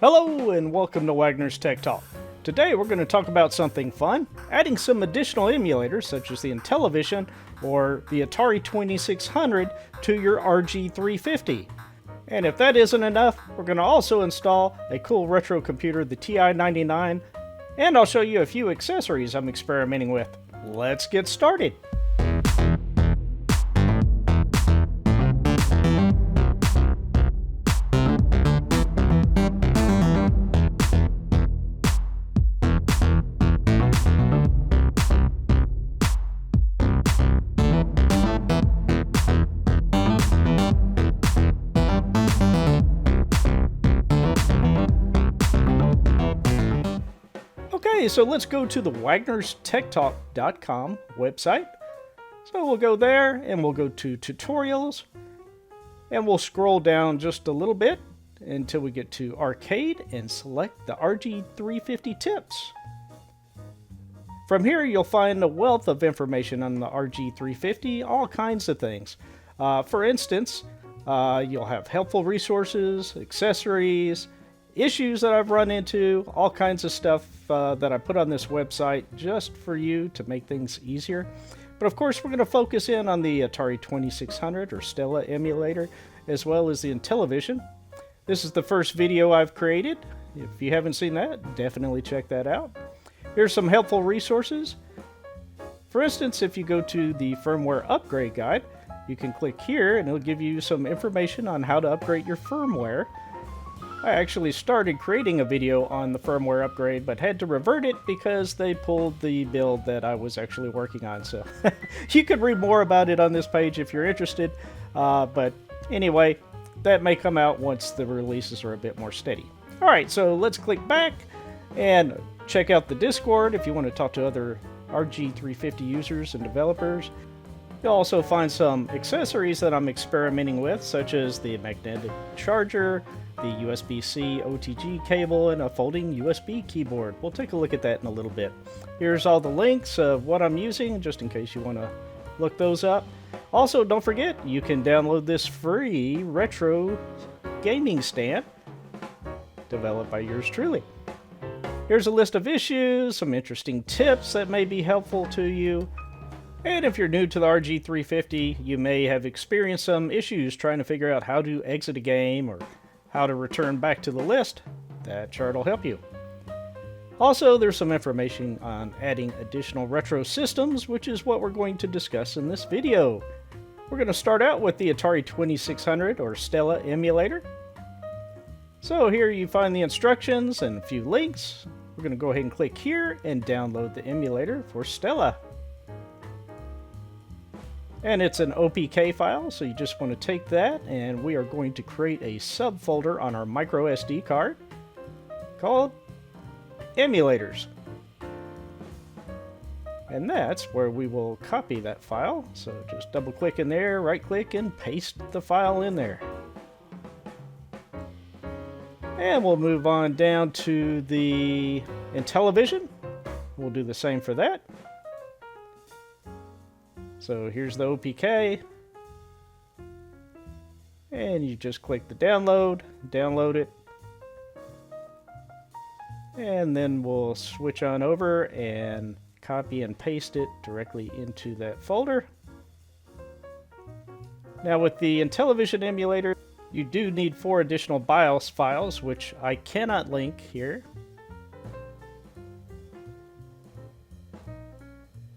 Hello and welcome to Wagner's Tech Talk. Today we're going to talk about something fun, adding some additional emulators such as the Intellivision or the Atari 2600 to your RG350. And if that isn't enough, we're going to also install a cool retro computer, the TI-99, and I'll show you a few accessories I'm experimenting with. Let's get started. Okay, so let's go to the WagnersTechTalk.com website. So we'll go there and we'll go to tutorials and we'll scroll down just a little bit until we get to arcade and select the RG350 tips. From here you'll find a wealth of information on the RG350, all kinds of things. For instance, you'll have helpful resources, accessories, issues that I've run into, all kinds of stuff that I put on this website just for you to make things easier. But of course we're going to focus in on the Atari 2600 or Stella emulator as well as the Intellivision. This is the first video I've created. If you haven't seen that, definitely check that out. Here's some helpful resources. For instance, if you go to the firmware upgrade guide, you can click here and it'll give you some information on how to upgrade your firmware. I actually started creating a video on the firmware upgrade, but had to revert it because they pulled the build that I was actually working on. So you could read more about it on this page if you're interested. But anyway, that may come out once the releases are a bit more steady. All right, so let's click back and check out the Discord if you want to talk to other RG350 users and developers. You'll also find some accessories that I'm experimenting with, such as the magnetic charger, the USB-C OTG cable, and a folding USB keyboard. We'll take a look at that in a little bit. Here's all the links of what I'm using, just in case you want to look those up. Also, don't forget, you can download this free retro gaming stand developed by yours truly. Here's a list of issues, some interesting tips that may be helpful to you. And if you're new to the RG350, you may have experienced some issues trying to figure out how to exit a game or how to return back to the list. That chart will help you. Also, there's some information on adding additional retro systems, which is what we're going to discuss in this video. We're going to start out with the Atari 2600 or Stella emulator. So here you find the instructions and a few links. We're going to go ahead and click here and download the emulator for Stella. And it's an OPK file, so you just want to take that and we are going to create a subfolder on our micro SD card called Emulators. And that's where we will copy that file. So just double click in there, right click, and paste the file in there. And we'll move on down to the Intellivision. We'll do the same for that. So here's the OPK, and you just click the download it, and then we'll switch on over and copy and paste it directly into that folder. Now with the Intellivision emulator, you do need 4 additional BIOS files, which I cannot link here.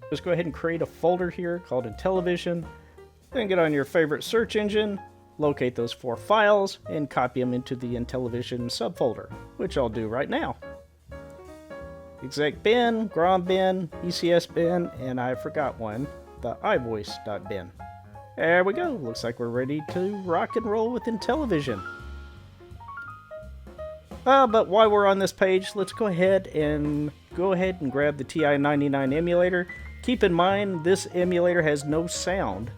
Just go ahead and create a folder here called Intellivision, then get on your favorite search engine, locate those 4 files, and copy them into the Intellivision subfolder, which I'll do right now. Exec bin, GROM bin, ECS bin, and I forgot one, the iVoice.bin. There we go, looks like we're ready to rock and roll with Intellivision. But while we're on this page, let's go ahead and grab the TI-99 emulator. Keep in mind, this emulator has no sound.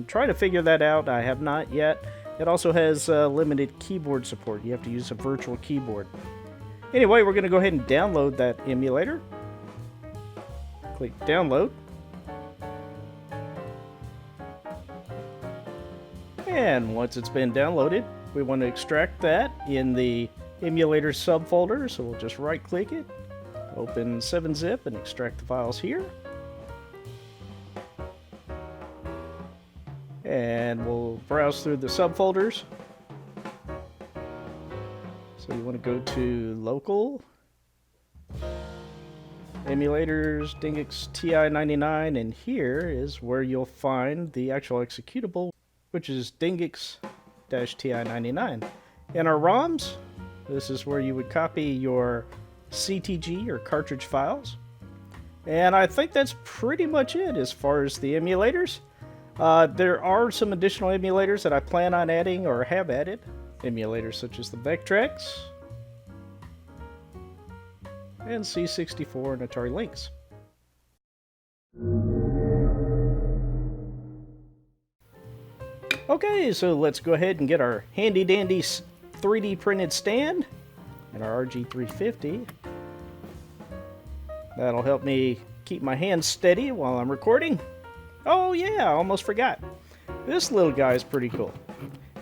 Try to figure that out. I have not yet. It also has limited keyboard support. You have to use a virtual keyboard. Anyway, we're going to go ahead and download that emulator. Click download. And once it's been downloaded, we want to extract that in the emulator subfolder, so we'll just right click it, open 7-zip and extract the files here. And we'll browse through the subfolders. So you want to go to local, emulators, Dingix TI-99, and here is where you'll find the actual executable, which is Dingix-TI-99. In our ROMs, this is where you would copy your CTG or cartridge files. And I think that's pretty much it as far as the emulators. There are some additional emulators that I plan on adding or have added. Emulators such as the Vectrex and C64 and Atari Lynx. Okay, so let's go ahead and get our handy dandy 3D printed stand and our RG350. That'll help me keep my hands steady while I'm recording. Oh yeah, I almost forgot. This little guy is pretty cool.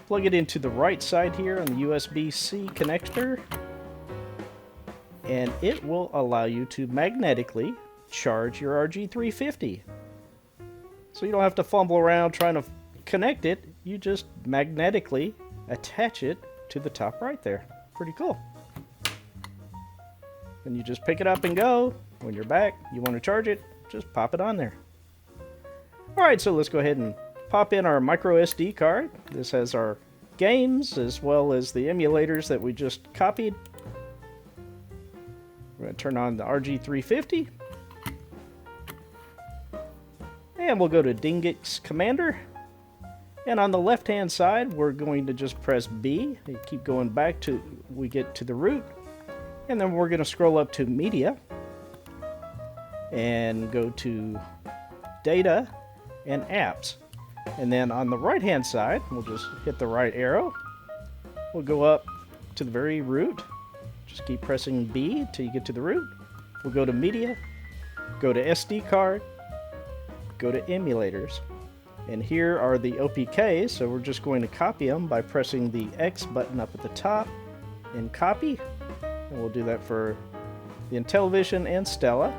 Plug it into the right side here on the USB-C connector, and it will allow you to magnetically charge your RG350. So you don't have to fumble around trying to connect it, you just magnetically attach it to the top right there. Pretty cool. And you just pick it up and go. When you're back, you want to charge it, just pop it on there. Alright, so let's go ahead and pop in our micro SD card. This has our games as well as the emulators that we just copied. We're going to turn on the RG350. And we'll go to Dingix Commander. And on the left hand side, we're going to just press B and keep going back till we get to the root. And then we're going to scroll up to Media and go to Data and Apps. And then on the right hand side, we'll just hit the right arrow. We'll go up to the very root. Just keep pressing B until you get to the root. We'll go to Media, go to SD card, go to Emulators. And here are the OPKs, so we're just going to copy them by pressing the X button up at the top and copy. And we'll do that for the Intellivision and Stella.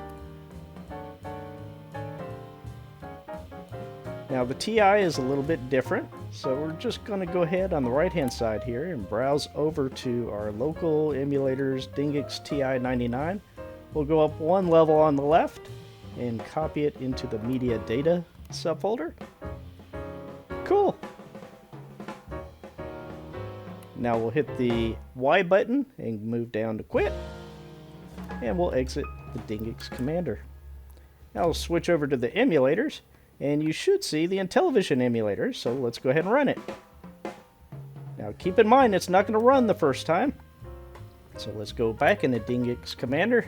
Now the TI is a little bit different, so we're just going to go ahead on the right hand side here and browse over to our local emulators Dingix TI-99. We'll go up one level on the left and copy it into the Media Data subfolder. Cool! Now we'll hit the Y button and move down to quit, and we'll exit the Dingix Commander. Now we'll switch over to the emulators, and you should see the Intellivision emulator, so let's go ahead and run it. Now keep in mind it's not going to run the first time, so let's go back into Dingix Commander,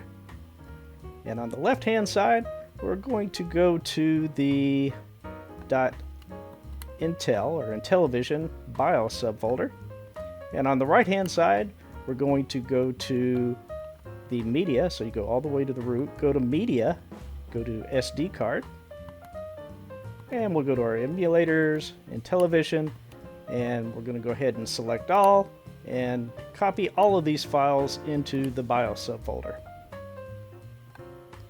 and on the left hand side we're going to go to the .intel or Intellivision BIOS subfolder, and on the right hand side we're going to go to the Media, so you go all the way to the root, go to Media, go to SD card, and we'll go to our emulators, Intellivision, and we're going to go ahead and select all and copy all of these files into the BIOS subfolder.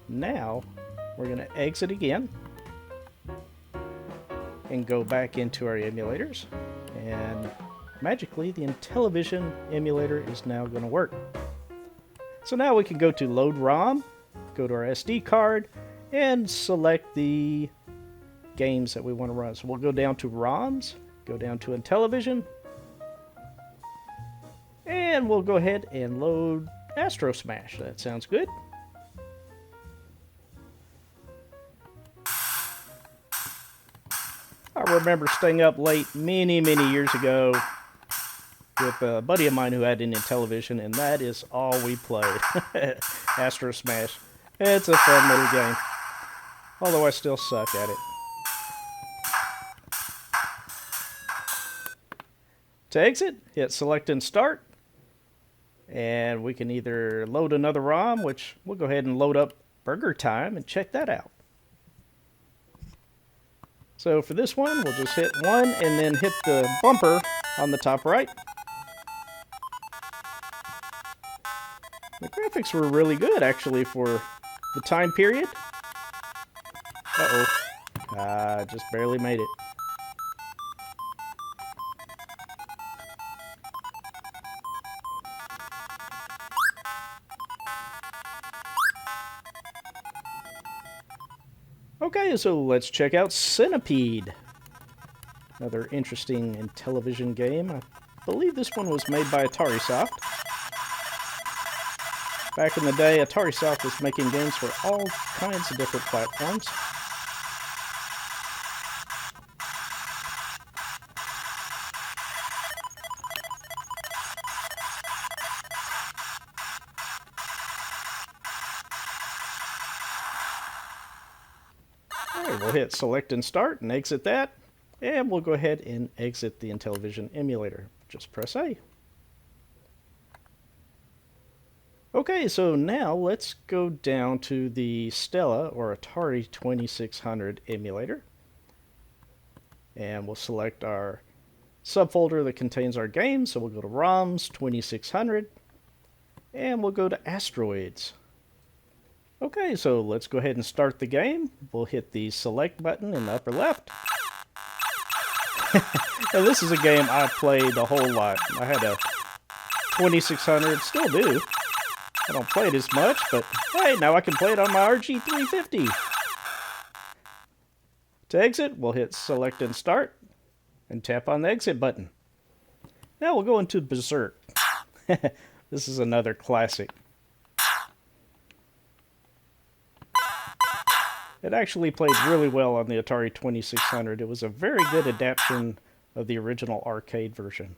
Now we're going to exit again and go back into our emulators, and magically the Intellivision emulator is now going to work. So now we can go to Load ROM, go to our SD card, and select the games that we want to run. So we'll go down to ROMs, go down to Intellivision, and we'll go ahead and load Astro Smash. That sounds good. I remember staying up late many years ago with a buddy of mine who had an Intellivision, and that is all we played. Astro Smash. It's a fun little game, although I still suck at it. To exit, hit select and start, and we can either load another ROM, which we'll go ahead and load up Burger Time and check that out. So for this one, we'll just hit 1 and then hit the bumper on the top right. The graphics were really good, actually, for the time period. Uh-oh. Just barely made it. Okay, so let's check out Centipede. Another interesting Intellivision game. I believe this one was made by Atari Soft. Back in the day, Atari Soft was making games for all kinds of different platforms. Alright, we'll hit select and start and exit that. And we'll go ahead and exit the Intellivision emulator. Just press A. Okay, so now let's go down to the Stella or Atari 2600 emulator. And we'll select our subfolder that contains our game. So we'll go to ROMs 2600 and we'll go to Asteroids. Okay, so let's go ahead and start the game. We'll hit the select button in the upper left. Now, this is a game I played a whole lot. I had a 2600, still do. I don't play it as much, but hey, now I can play it on my RG350. To exit, we'll hit select and start and tap on the exit button. Now we'll go into Berserk. This is another classic. It actually played really well on the Atari 2600. It was a very good adaptation of the original arcade version.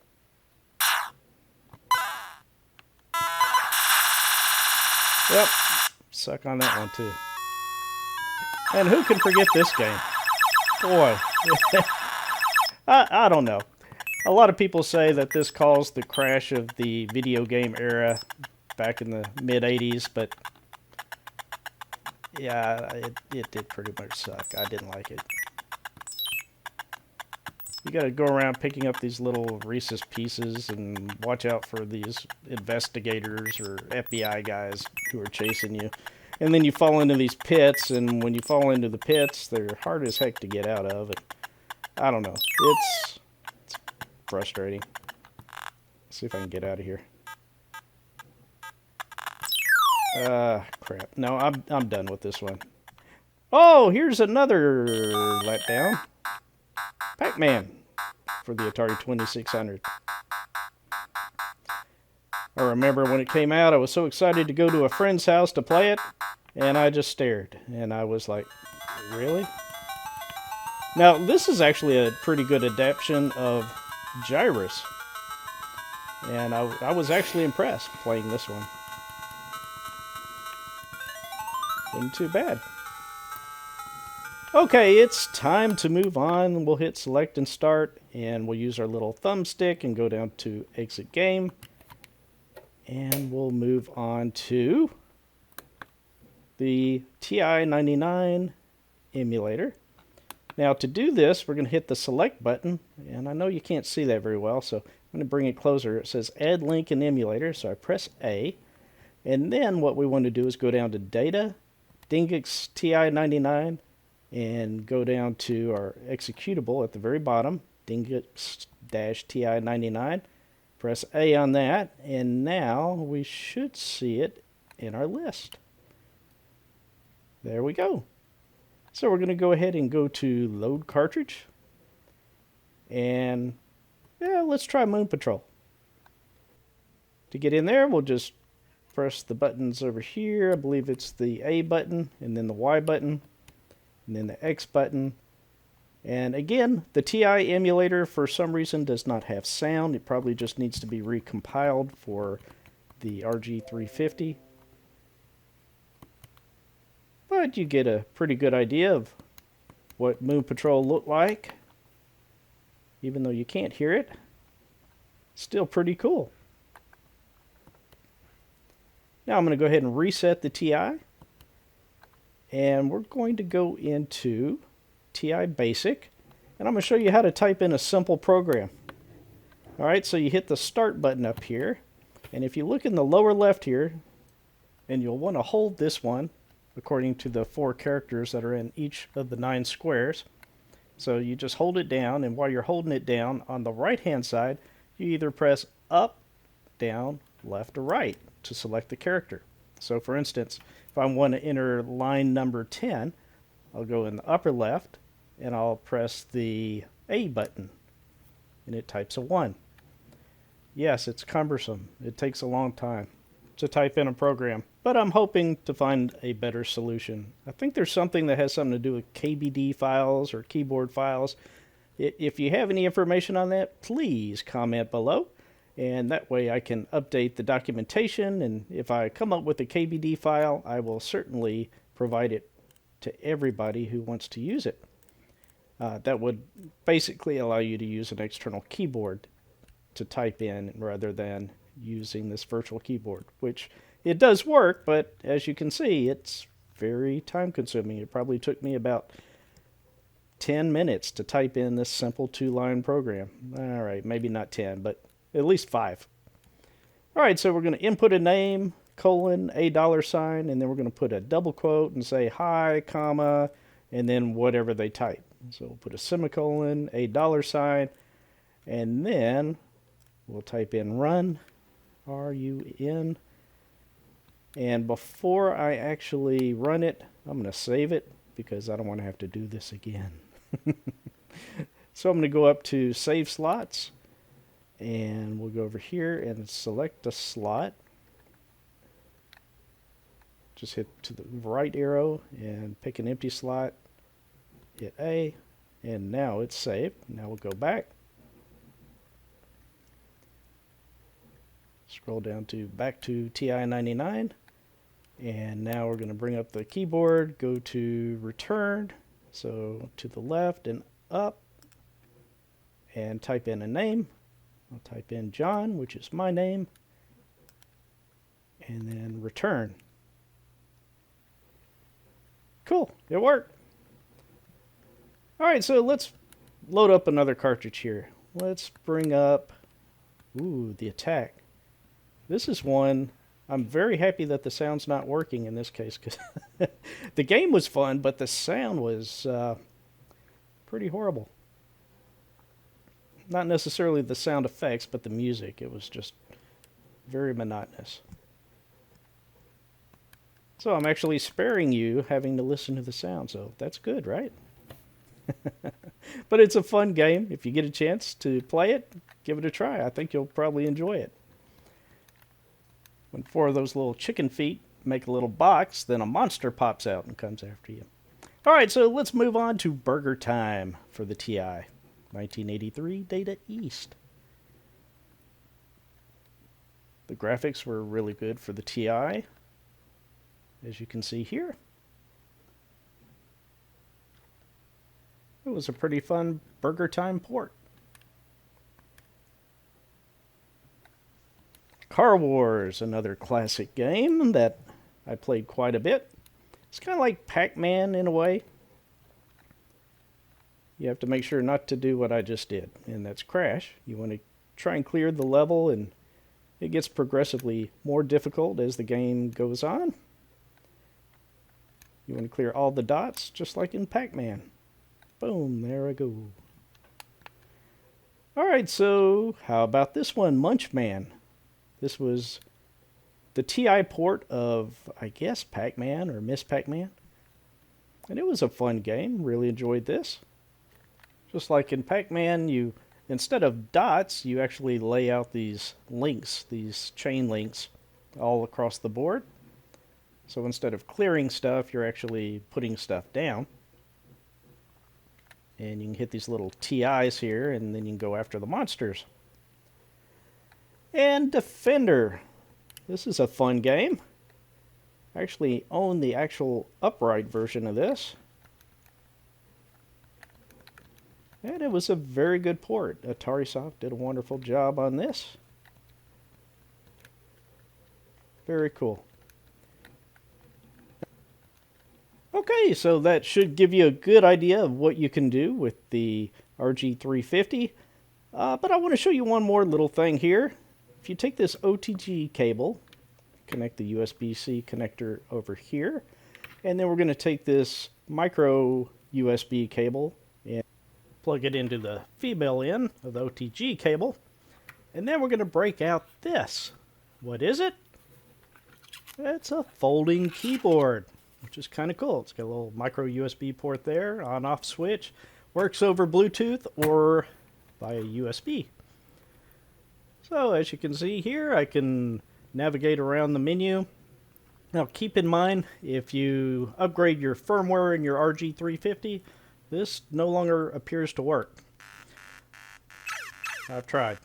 Yep, suck on that one too. And who can forget this game? Boy, I don't know. A lot of people say that this caused the crash of the video game era back in the mid-80s, but yeah, it did pretty much suck. I didn't like it. You gotta go around picking up these little Reese's Pieces and watch out for these investigators or FBI guys who are chasing you. And then you fall into these pits, and when you fall into the pits, they're hard as heck to get out of. And I don't know. It's frustrating. Let's see if I can get out of here. Crap. No, I'm done with this one. Oh, here's another letdown. Pac-Man for the Atari 2600. I remember when it came out, I was so excited to go to a friend's house to play it, and I just stared, and I was like, really? Now, this is actually a pretty good adaptation of Gyrus, and I was actually impressed playing this one. Wasn't too bad. Okay, it's time to move on. We'll hit select and start, and we'll use our little thumbstick and go down to exit game. And we'll move on to the TI-99 emulator. Now to do this, we're going to hit the select button, and I know you can't see that very well, so I'm going to bring it closer. It says add link in emulator, so I press A. And then what we want to do is go down to data, Dingix TI-99, and go down to our executable at the very bottom, Dingix-TI-99. Press A on that, and now we should see it in our list. There we go. So we're going to go ahead and go to load cartridge. And yeah, let's try Moon Patrol. To get in there, we'll just press the buttons over here. I believe it's the A button, and then the Y button, and then the X button. And again, the TI emulator for some reason does not have sound. It probably just needs to be recompiled for the RG350. But you get a pretty good idea of what Moon Patrol looked like. Even though you can't hear it, still pretty cool. Now I'm going to go ahead and reset the TI. And we're going to go into TI-Basic, and I'm going to show you how to type in a simple program. Alright, so you hit the start button up here, and if you look in the lower left here, and you'll want to hold this one according to the 4 characters that are in each of the 9 squares. So you just hold it down, and while you're holding it down, on the right hand side, you either press up, down, left, or right to select the character. So for instance, if I want to enter line number 10, I'll go in the upper left, and I'll press the A button, and it types a 1. Yes, it's cumbersome. It takes a long time to type in a program, but I'm hoping to find a better solution. I think there's something that has something to do with KBD files or keyboard files. If you have any information on that, please comment below, and that way I can update the documentation, and if I come up with a KBD file, I will certainly provide it to everybody who wants to use it. That would basically allow you to use an external keyboard to type in rather than using this virtual keyboard, which it does work, but as you can see, it's very time consuming. It probably took me about 10 minutes to type in this simple 2-line program. All right, maybe not 10, but at least 5. All right, so we're going to input a name, colon, a $sign, and then we're going to put a double quote and say hi, comma, and then whatever they type. So we'll put a semicolon, a $sign, and then we'll type in run, R-U-N. And before I actually run it, I'm going to save it because I don't want to have to do this again. So I'm going to go up to save slots, and we'll go over here and select a slot. Just hit to the right arrow and pick an empty slot. Hit A, and now it's saved. Now we'll go back. Scroll down to back to TI-99, and now we're going to bring up the keyboard, go to return, so to the left and up, and type in a name. I'll type in John, which is my name, and then return. Cool, it worked. Alright, so let's load up another cartridge here. Let's bring up, the attack. This is one, I'm very happy that the sound's not working in this case, because the game was fun, but the sound was pretty horrible. Not necessarily the sound effects, but the music. It was just very monotonous. So I'm actually sparing you having to listen to the sound, so that's good, right? But it's a fun game. If you get a chance to play it, give it a try. I think you'll probably enjoy it. When 4 of those little chicken feet make a little box, then a monster pops out and comes after you. Alright, so let's move on to Burger Time for the TI. 1983 Data East. The graphics were really good for the TI, as you can see here. It was a pretty fun Burger Time port. Car Wars, another classic game that I played quite a bit. It's kind of like Pac-Man in a way. You have to make sure not to do what I just did, and that's crash. You want to try and clear the level, and it gets progressively more difficult as the game goes on. You want to clear all the dots, just like in Pac-Man. Boom, there I go. Alright, so how about this one, Munchman? This was the TI port of, I guess, Pac-Man or Miss Pac-Man. And it was a fun game. Really enjoyed this. Just like in Pac-Man, you, instead of dots, you actually lay out these links, these chain links, all across the board. So instead of clearing stuff, you're actually putting stuff down. And you can hit these little TIs here, and then you can go after the monsters. And Defender. This is a fun game. I actually own the actual upright version of this. And it was a very good port. Atari Soft did a wonderful job on this. Very cool. Okay, so that should give you a good idea of what you can do with the RG350. But I want to show you one more little thing here. If you take this OTG cable, connect the USB-C connector over here. And then we're going to take this micro USB cable and plug it into the female end of the OTG cable. And then we're going to break out this. What is it? It's a folding keyboard, which is kind of cool. It's got a little micro USB port there, on-off switch. Works over Bluetooth or via USB. So as you can see here, I can navigate around the menu. Now keep in mind, if you upgrade your firmware in your RG350, this no longer appears to work. I've tried.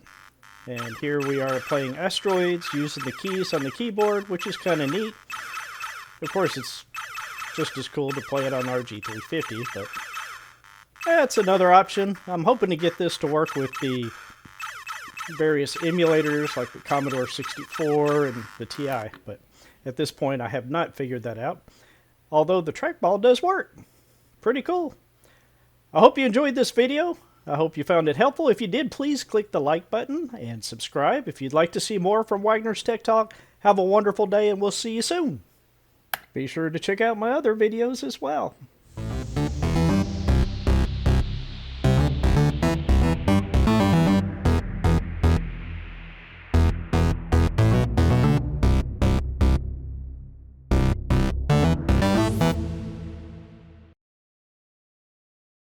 And here we are playing Asteroids using the keys on the keyboard, which is kind of neat. Of course, it's just as cool to play it on RG350, but that's another option. I'm hoping to get this to work with the various emulators like the Commodore 64 and the TI, but at this point I have not figured that out. Although the trackball does work. Pretty cool. I hope you enjoyed this video. I hope you found it helpful. If you did, please click the like button and subscribe. If you'd like to see more from Wagner's Tech Talk, have a wonderful day and we'll see you soon. Be sure to check out my other videos as well.